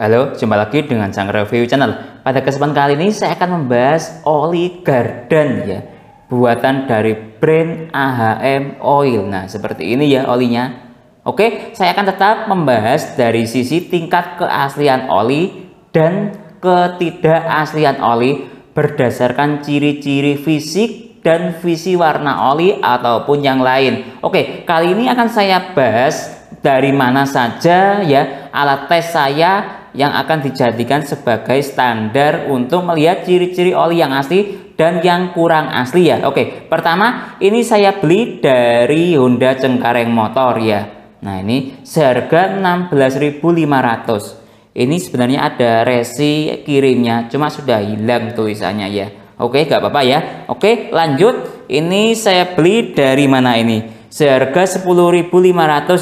Halo, jumpa lagi dengan Sang Review Channel. Pada kesempatan kali ini saya akan membahas oli Gardan ya, buatan dari brand AHM Oil. Nah, seperti ini ya olinya. Oke, saya akan tetap membahas dari sisi tingkat keaslian oli dan ketidakaslian oli berdasarkan ciri-ciri fisik dan visi warna oli ataupun yang lain. Oke, kali ini akan saya bahas dari mana saja ya alat tes saya yang akan dijadikan sebagai standar untuk melihat ciri-ciri oli yang asli dan yang kurang asli ya. Oke, pertama ini saya beli dari Honda Cengkareng Motor ya. Nah, ini seharga 16.500. Ini sebenarnya ada resi kirimnya, cuma sudah hilang tulisannya ya. Oke, gak apa-apa ya. Oke, lanjut. Ini saya beli dari mana ini? Seharga 10.500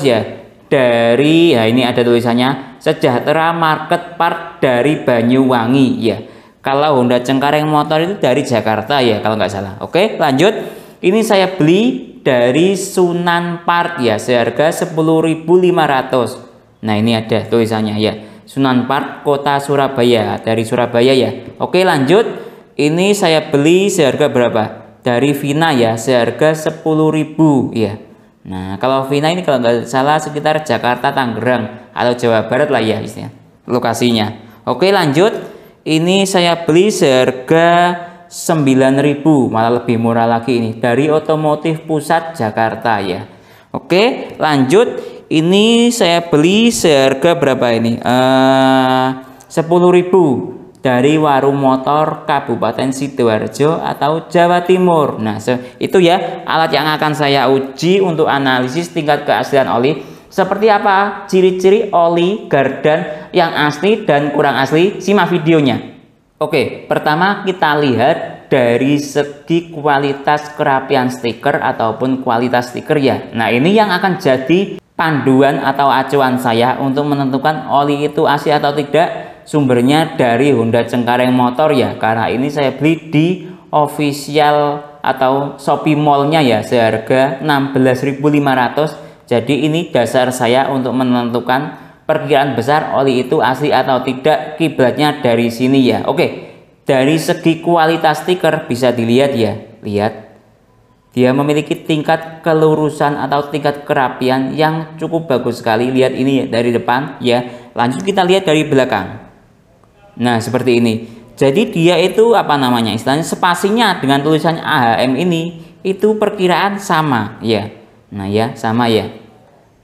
ya. Dari, ya ini ada tulisannya Sejahtera Market Part dari Banyuwangi ya. Kalau Honda Cengkareng Motor itu dari Jakarta ya kalau nggak salah. Oke, lanjut. Ini saya beli dari Sunan Part ya, seharga 10.500. Nah, ini ada tulisannya ya. Sunan Part Kota Surabaya, dari Surabaya ya. Oke, lanjut. Ini saya beli seharga berapa? Dari Vina ya, seharga 10.000 ya. Nah, kalau Vina ini kalau nggak salah sekitar Jakarta, Tangerang atau Jawa Barat lah ya istilahnya lokasinya. Oke, lanjut. Ini saya beli seharga 9.000, malah lebih murah lagi ini, dari Otomotif Pusat Jakarta ya. Oke, lanjut. Ini saya beli seharga berapa ini? 10.000 dari Warung Motor Kabupaten Sidoarjo atau Jawa Timur. Nah, itu ya alat yang akan saya uji untuk analisis tingkat keaslian oli. Seperti apa ciri-ciri oli Gardan yang asli dan kurang asli? Simak videonya. Oke, pertama kita lihat dari segi kualitas kerapian stiker ataupun kualitas stiker ya. Nah, ini yang akan jadi panduan atau acuan saya untuk menentukan oli itu asli atau tidak. Sumbernya dari Honda Cengkareng Motor ya, karena ini saya beli di official atau Shopee Mall-nya ya, seharga 16.500. Jadi ini dasar saya untuk menentukan perkiraan besar oli itu asli atau tidak, kiblatnya dari sini ya. Oke, dari segi kualitas stiker bisa dilihat ya, lihat dia memiliki tingkat kelurusan atau tingkat kerapian yang cukup bagus sekali. Lihat ini ya, dari depan ya. Lanjut kita lihat dari belakang. Nah, seperti ini. Jadi dia itu apa namanya? Istilahnya spasinya dengan tulisan AHM ini itu perkiraan sama ya. Nah, ya, sama ya.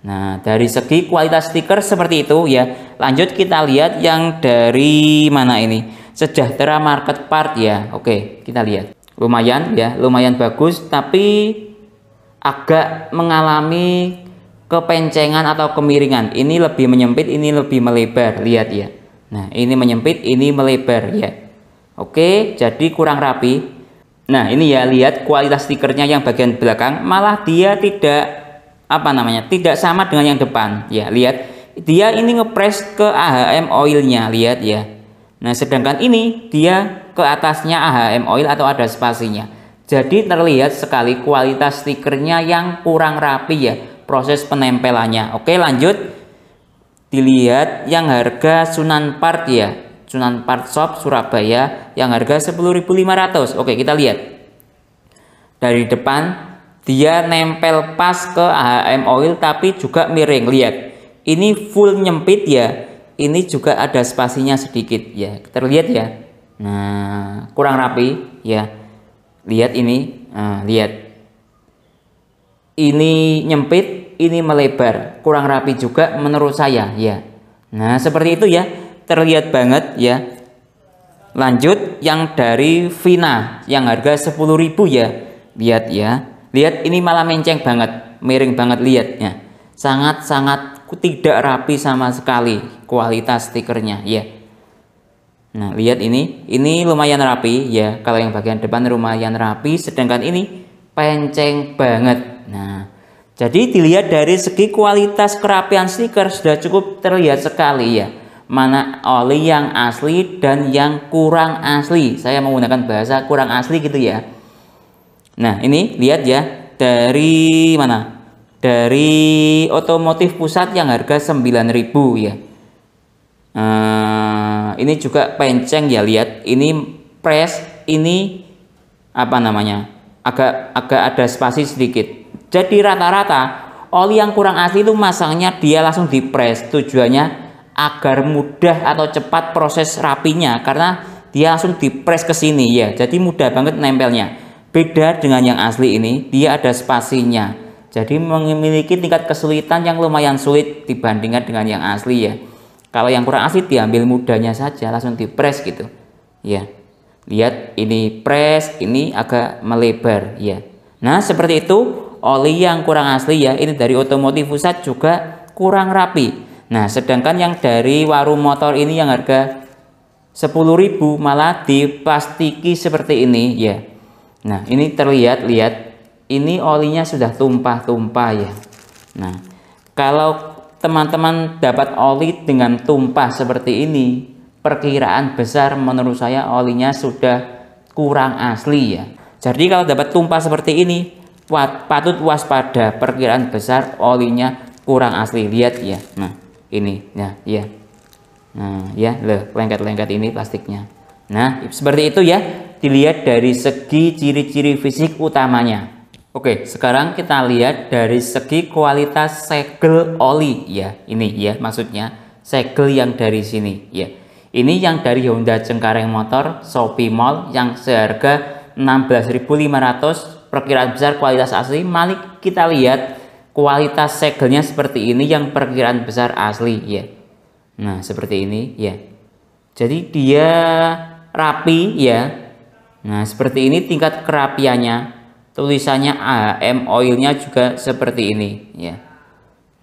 Nah, dari segi kualitas stiker seperti itu ya. Lanjut kita lihat yang dari mana ini? Sejahtera Market Part ya. Oke, kita lihat. Lumayan ya, lumayan bagus tapi agak mengalami kepencengan atau kemiringan. Ini lebih menyempit, ini lebih melebar. Lihat ya. Nah, ini menyempit, ini melebar ya. Oke, jadi kurang rapi. Nah, ini ya, lihat kualitas stikernya yang bagian belakang malah dia tidak apa namanya? Tidak sama dengan yang depan. Ya, lihat. Dia ini ngepres ke AHM Oilnya, lihat ya. Nah, sedangkan ini dia ke atasnya AHM Oil atau ada spasinya. Jadi terlihat sekali kualitas stikernya yang kurang rapi ya, proses penempelannya. Oke, lanjut. Dilihat yang harga Sunan Part ya, Sunan Part Shop Surabaya yang harga 10.500. Oke, kita lihat dari depan dia nempel pas ke AHM Oil tapi juga miring. Lihat ini full nyempit ya, ini juga ada spasinya sedikit ya, terlihat ya. Nah, kurang rapi ya. Lihat ini, lihat ini nyempit, ini melebar, kurang rapi juga menurut saya ya. Nah, seperti itu ya, terlihat banget ya. Lanjut yang dari Vina yang harga 10.000 ya. Lihat ya, lihat ini malah menceng banget, miring banget, lihatnya sangat-sangat tidak rapi sama sekali kualitas stikernya ya. Nah, lihat ini lumayan rapi ya, kalau yang bagian depan lumayan rapi, sedangkan ini penceng banget. Nah, jadi dilihat dari segi kualitas kerapian stiker sudah cukup terlihat sekali ya, mana oli yang asli dan yang kurang asli. Saya menggunakan bahasa kurang asli gitu ya. Nah, ini lihat ya, dari mana? Dari Otomotif Pusat yang harga 9.000 ya. ini juga penceng ya, lihat ini press, ini apa namanya, agak ada spasi sedikit. Jadi rata-rata oli yang kurang asli itu masangnya dia langsung di press, tujuannya agar mudah atau cepat proses rapinya, karena dia langsung di press ke sini ya, jadi mudah banget nempelnya. Beda dengan yang asli ini, dia ada spasinya, jadi memiliki tingkat kesulitan yang lumayan sulit dibandingkan dengan yang asli ya. Kalau yang kurang asli diambil mudahnya saja, langsung di press gitu ya. Lihat ini press, ini agak melebar ya. Nah seperti itu oli yang kurang asli ya. Ini dari Otomotif Pusat juga kurang rapi. Nah sedangkan yang dari Warung Motor ini yang harga 10.000 malah diplastiki seperti ini ya. Nah ini terlihat, lihat ini olinya sudah tumpah-tumpah ya. Nah kalau teman-teman dapat oli dengan tumpah seperti ini, perkiraan besar menurut saya olinya sudah kurang asli ya. Jadi kalau dapat tumpah seperti ini, patut waspada, perkiraan besar olinya kurang asli. Lihat ya, nah ini ya, nah ya, lengket-lengket ini plastiknya. Nah seperti itu ya, dilihat dari segi ciri-ciri fisik utamanya. Oke, sekarang kita lihat dari segi kualitas segel oli ya. Ini ya, maksudnya segel yang dari sini ya. Ini yang dari Honda Cengkareng Motor Shopee Mall yang seharga 16.500, perkiraan besar kualitas asli. Mari kita lihat kualitas segelnya seperti ini yang perkiraan besar asli ya. Nah, seperti ini ya. Jadi dia rapi ya. Nah, seperti ini tingkat kerapiannya. Tulisannya AHM oilnya juga seperti ini ya.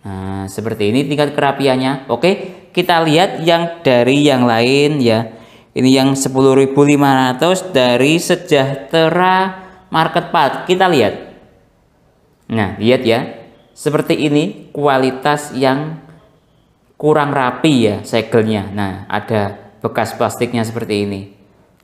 Nah seperti ini tingkat kerapiannya. Oke, kita lihat yang dari yang lain ya. Ini yang 10.500 dari Sejahtera Marketpart. Kita lihat. Nah lihat ya, seperti ini kualitas yang kurang rapi ya segelnya. Nah ada bekas plastiknya seperti ini.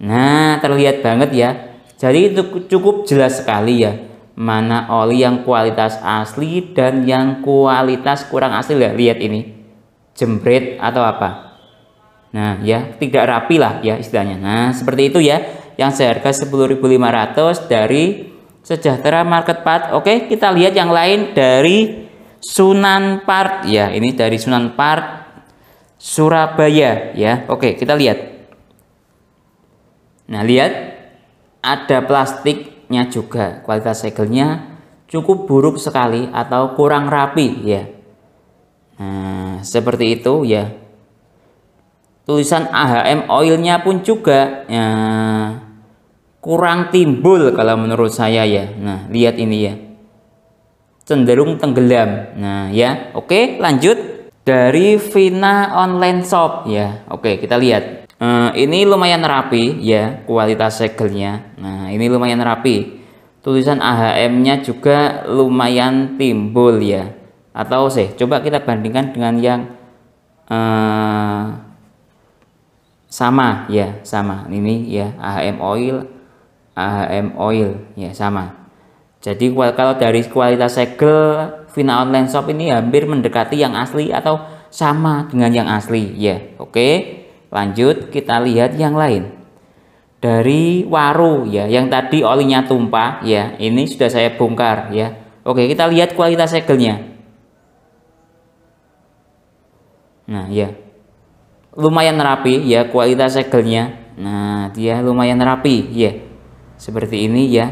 Nah terlihat banget ya. Jadi itu cukup jelas sekali ya, mana oli yang kualitas asli dan yang kualitas kurang asli ya. Lihat ini, jembret atau apa. Nah ya, tidak rapi lah ya istilahnya. Nah seperti itu ya, yang seharga 10.500 dari Sejahtera Marketpart. Oke, kita lihat yang lain dari Sunan Part ya. Ini dari Sunan Part Surabaya ya. Oke, kita lihat. Nah lihat, ada plastiknya juga, kualitas segelnya cukup buruk sekali atau kurang rapi ya. Nah seperti itu ya. Tulisan AHM oilnya pun juga ya, kurang timbul kalau menurut saya ya. Nah lihat ini ya, cenderung tenggelam. Nah ya, oke lanjut dari Vina Online Shop ya. Oke kita lihat. Ini lumayan rapi ya kualitas segelnya. Nah ini lumayan rapi, tulisan AHM-nya juga lumayan timbul ya. Atau coba kita bandingkan dengan yang sama ya, sama ini ya, AHM oil ya sama. Jadi kalau dari kualitas segel Vina Online Shop ini hampir mendekati yang asli atau sama dengan yang asli ya. Oke. Lanjut kita lihat yang lain dari Waru ya, yang tadi olinya tumpah ya, ini sudah saya bongkar ya. Oke kita lihat kualitas segelnya. Nah ya, lumayan rapi ya kualitas segelnya. Nah dia lumayan rapi ya, seperti ini ya.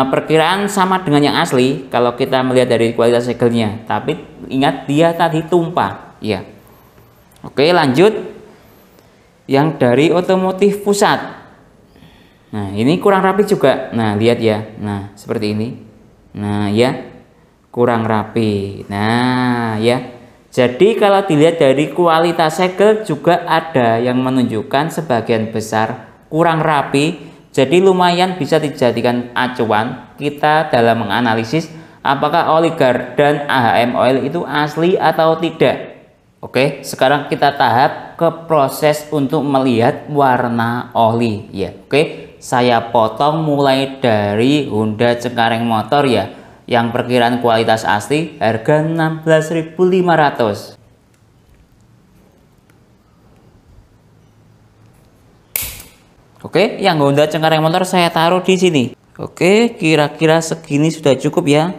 Perkiraan sama dengan yang asli kalau kita melihat dari kualitas segelnya, tapi ingat dia tadi tumpah ya. Oke lanjut yang dari Otomotif Pusat. Nah ini kurang rapi juga. Nah lihat ya, nah seperti ini. Nah ya, kurang rapi. Nah ya, jadi kalau dilihat dari kualitas segel juga ada yang menunjukkan sebagian besar kurang rapi. Jadi lumayan bisa dijadikan acuan kita dalam menganalisis apakah oli Gardan AHM oil itu asli atau tidak. Oke, sekarang kita tahap ke proses untuk melihat warna oli ya. Oke, saya potong mulai dari Honda Cengkareng Motor ya, yang perkiraan kualitas asli harga 16.500. Oke, yang Honda Cengkareng Motor saya taruh di sini. Oke, kira-kira segini sudah cukup ya.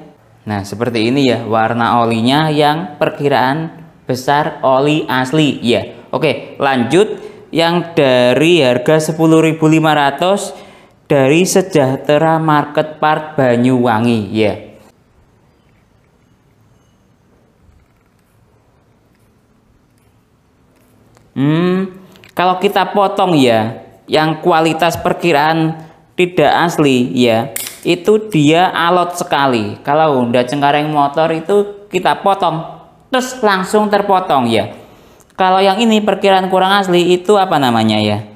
Nah, seperti ini ya warna olinya yang perkiraan besar oli asli ya. Oke, lanjut yang dari harga 10.500 dari Sejahtera Market Part Banyuwangi ya. Kalau kita potong ya, yang kualitas perkiraan tidak asli ya, itu dia alot sekali. Kalau Honda Cengkareng Motor itu kita potong terus langsung terpotong ya. Kalau yang ini perkiraan kurang asli itu apa namanya ya,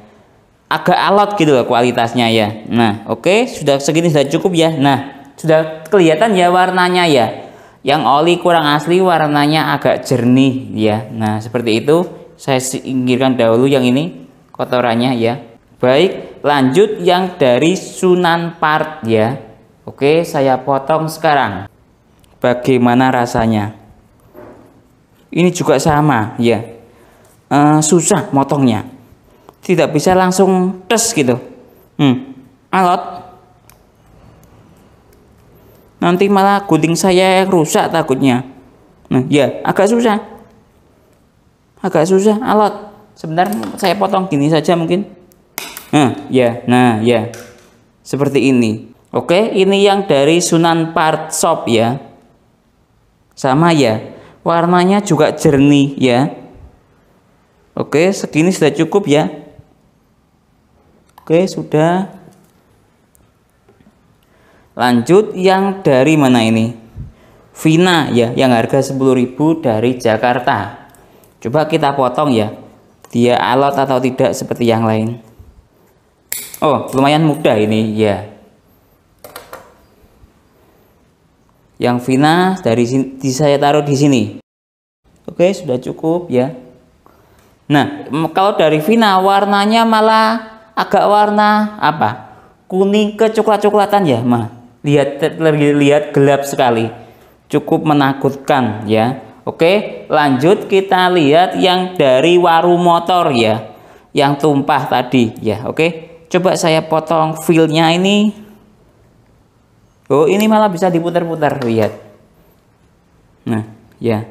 agak alot gitu loh kualitasnya ya. Nah oke, sudah segini sudah cukup ya. Nah sudah kelihatan ya warnanya ya, yang oli kurang asli warnanya agak jernih ya. Nah seperti itu, saya singkirkan dahulu yang ini kotorannya ya. Baik, lanjut yang dari Sunan Part ya. Oke, saya potong sekarang. Bagaimana rasanya? Ini juga sama ya. Susah motongnya. Tidak bisa langsung tes gitu. Alot. Nanti malah gunting saya yang rusak takutnya. Nah, ya, agak susah. Agak susah, alot. Sebentar saya potong gini saja mungkin. Nah ya seperti ini. Oke, ini yang dari Sunan Part Shop ya, sama ya, warnanya juga jernih ya. Oke, segini sudah cukup ya. Oke, sudah. Lanjut yang dari mana ini? Vina ya, yang harga 10.000 dari Jakarta. Coba kita potong ya, dia alot atau tidak seperti yang lain. Oh, lumayan mudah ini ya. Yang Vina dari sini saya taruh di sini. Oke, sudah cukup ya. Nah, kalau dari Vina warnanya malah agak warna apa? Kuning ke coklat-coklatan ya, mah. Lihat gelap sekali. Cukup menakutkan ya. Oke, lanjut kita lihat yang dari Waru Motor ya, yang tumpah tadi ya. Oke. Coba saya potong filenya ini. Oh, ini malah bisa diputar-putar, lihat. Nah, ya.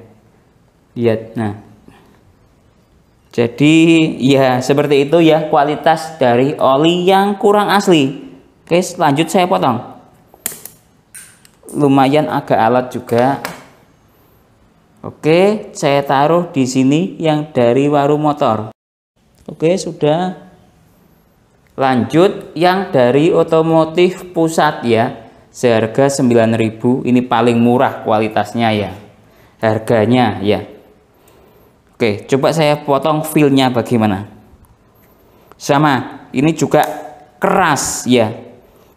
Lihat. Nah. Jadi, ya seperti itu ya kualitas dari oli yang kurang asli. Oke, lanjut saya potong. Lumayan agak alot juga. Oke, saya taruh di sini yang dari Waru Motor. Oke, sudah. Lanjut yang dari Otomotif Pusat ya, seharga 9.000. Ini paling murah kualitasnya ya, harganya ya. Oke, coba saya potong filenya bagaimana. Sama, ini juga keras ya,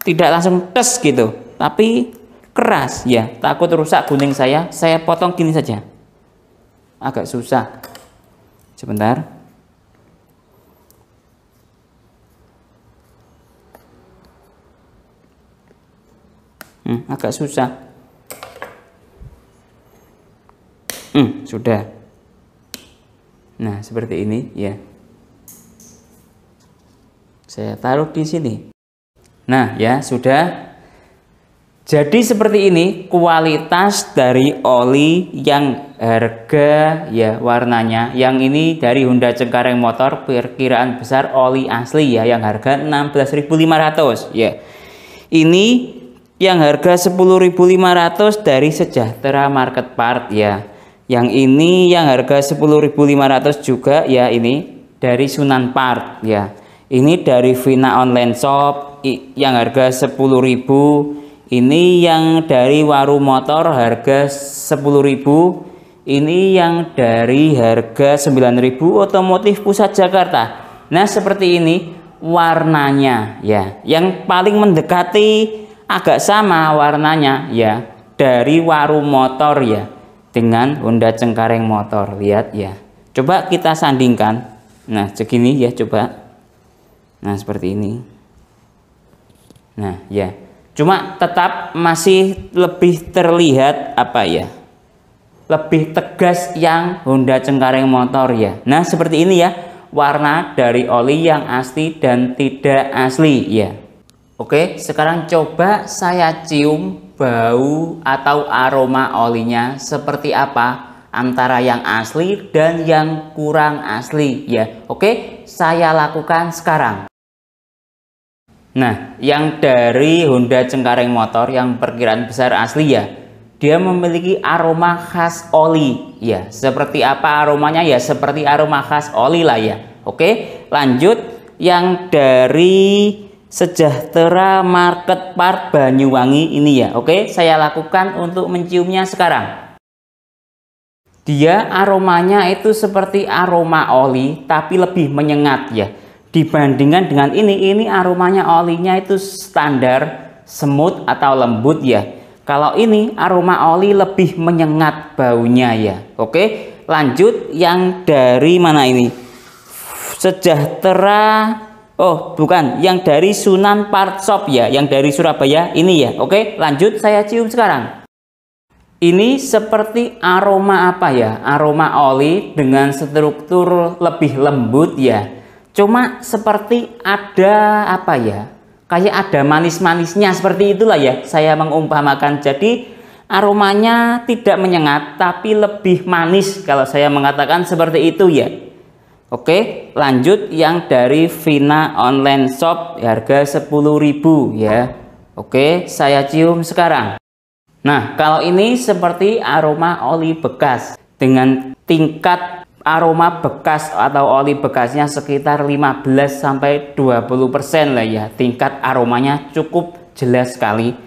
tidak langsung tes gitu, tapi keras ya. Takut rusak gunting saya potong gini saja. Agak susah. Sebentar. Agak susah. Sudah. Nah, seperti ini ya. Saya taruh di sini. Nah, ya sudah. Jadi seperti ini kualitas dari oli yang harga ya warnanya. Yang ini dari Honda Cengkareng Motor perkiraan besar oli asli ya, yang harga 16.500 ya. Ini yang harga 10.500 dari Sejahtera Market Part ya. Yang ini yang harga 10.500 juga ya, ini dari Sunan Part ya. Ini dari Vina Online Shop yang harga 10.000. Ini yang dari Waru Motor harga 10.000. Ini yang dari harga 9.000 Otomotif Pusat Jakarta. Nah, seperti ini warnanya ya. Yang paling mendekati agak sama warnanya ya dari Waru Motor ya dengan Honda Cengkareng Motor. Lihat ya, coba kita sandingkan. Nah segini ya, coba. Nah seperti ini. Nah ya, cuma tetap masih lebih terlihat apa ya, lebih tegas yang Honda Cengkareng Motor ya. Nah seperti ini ya warna dari oli yang asli dan tidak asli ya. Oke, sekarang coba saya cium bau atau aroma olinya seperti apa antara yang asli dan yang kurang asli ya. Oke, saya lakukan sekarang. Nah, yang dari Honda Cengkareng motor yang perkiraan besar asli ya, dia memiliki aroma khas oli ya. Seperti apa aromanya ya? Seperti aroma khas oli lah ya. Oke, lanjut yang dari Sejahtera Market Part Banyuwangi ini ya. Oke, saya lakukan untuk menciumnya sekarang. Dia aromanya itu seperti aroma oli tapi lebih menyengat ya. Dibandingkan dengan ini aromanya olinya itu standar, smooth atau lembut ya. Kalau ini aroma oli lebih menyengat baunya ya. Oke, lanjut yang dari mana ini? Sejahtera, oh bukan, yang dari Sunan Part Shop ya, yang dari Surabaya ini ya. Oke, lanjut saya cium sekarang. Ini seperti aroma apa ya? Aroma oli dengan struktur lebih lembut ya. Cuma seperti ada apa ya, kayak ada manis-manisnya, seperti itulah ya saya mengumpamakan. Jadi aromanya tidak menyengat tapi lebih manis kalau saya mengatakan seperti itu ya. Oke, lanjut yang dari Vina Online Shop harga 10.000 ya. Oke, saya cium sekarang. Nah, kalau ini seperti aroma oli bekas dengan tingkat aroma bekas atau oli bekasnya sekitar 15-20% lah ya. Tingkat aromanya cukup jelas sekali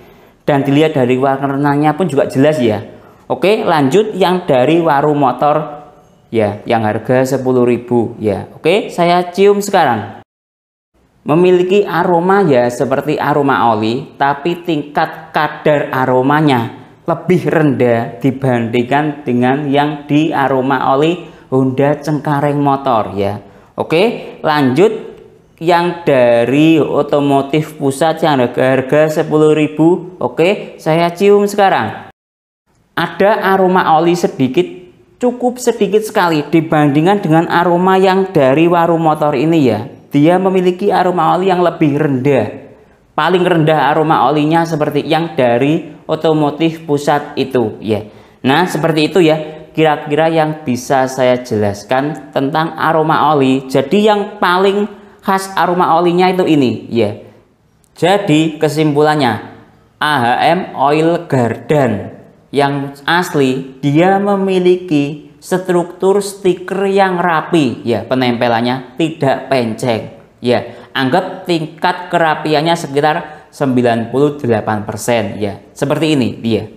dan dilihat dari warnanya pun juga jelas ya. Oke, lanjut yang dari Waru Motor ya, yang harga 10.000 ya. Oke, saya cium sekarang. Memiliki aroma ya seperti aroma oli tapi tingkat kadar aromanya lebih rendah dibandingkan dengan yang di aroma oli Honda Cengkareng motor ya. Oke, lanjut yang dari Otomotif Pusat yang harga 10.000. Oke, saya cium sekarang. Ada aroma oli sedikit, cukup sedikit sekali dibandingkan dengan aroma yang dari Waru Motor ini ya. Dia memiliki aroma oli yang lebih rendah. Paling rendah aroma olinya seperti yang dari Otomotif Pusat itu ya. Nah, seperti itu ya. Kira-kira yang bisa saya jelaskan tentang aroma oli. Jadi yang paling khas aroma olinya itu ini ya. Jadi kesimpulannya, AHM Oil Garden yang asli dia memiliki struktur stiker yang rapi ya, penempelannya tidak penceng ya. Anggap tingkat kerapiannya sekitar 98% ya. Seperti ini dia.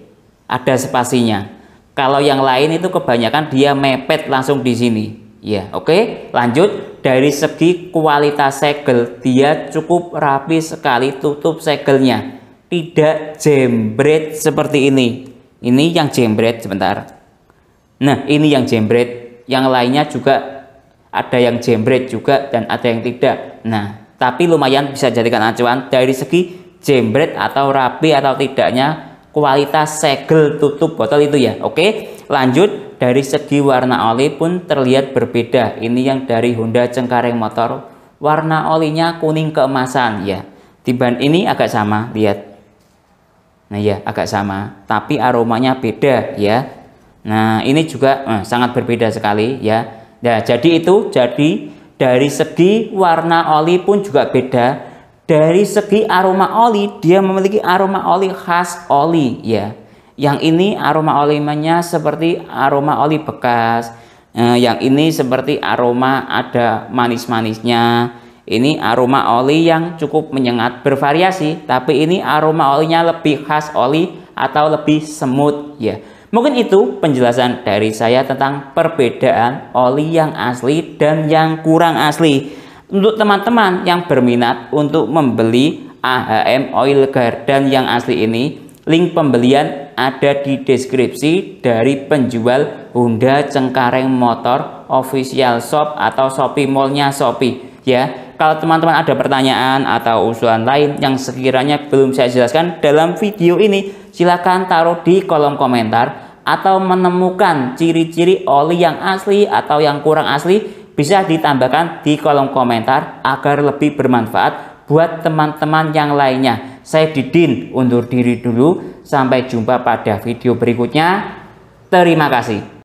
Ada spasinya. Kalau yang lain itu kebanyakan dia mepet langsung di sini ya. Oke, lanjut dari segi kualitas segel dia cukup rapi sekali tutup segelnya, tidak jembret seperti ini. Ini yang jembret sebentar. Nah, ini yang jembret, yang lainnya juga ada yang jembret juga dan ada yang tidak. Nah, tapi lumayan bisa jadikan acuan dari segi jembret atau rapi atau tidaknya kualitas segel tutup botol itu ya. Oke, lanjut dari segi warna oli pun terlihat berbeda. Ini yang dari Honda Cengkareng motor, warna olinya kuning keemasan ya. Tiban ini agak sama, lihat. Nah ya, agak sama, tapi aromanya beda ya. Nah, ini juga sangat berbeda sekali ya. Nah, jadi itu, dari segi warna oli pun juga beda. Dari segi aroma oli, dia memiliki aroma oli khas oli ya. Yang ini aroma olinya seperti aroma oli bekas. Yang ini seperti aroma ada manis-manisnya. Ini aroma oli yang cukup menyengat, bervariasi, tapi ini aroma olinya lebih khas oli atau lebih semut ya. Mungkin itu penjelasan dari saya tentang perbedaan oli yang asli dan yang kurang asli. Untuk teman-teman yang berminat untuk membeli AHM Oil Garden yang asli ini, link pembelian ada di deskripsi dari penjual Honda Cengkareng Motor Official Shop atau Shopee Mall-nya Shopee ya. Kalau teman-teman ada pertanyaan atau usulan lain yang sekiranya belum saya jelaskan dalam video ini, silahkan taruh di kolom komentar. Atau menemukan ciri-ciri oli yang asli atau yang kurang asli, bisa ditambahkan di kolom komentar agar lebih bermanfaat buat teman-teman yang lainnya. Saya Didin undur diri dulu, sampai jumpa pada video berikutnya. Terima kasih.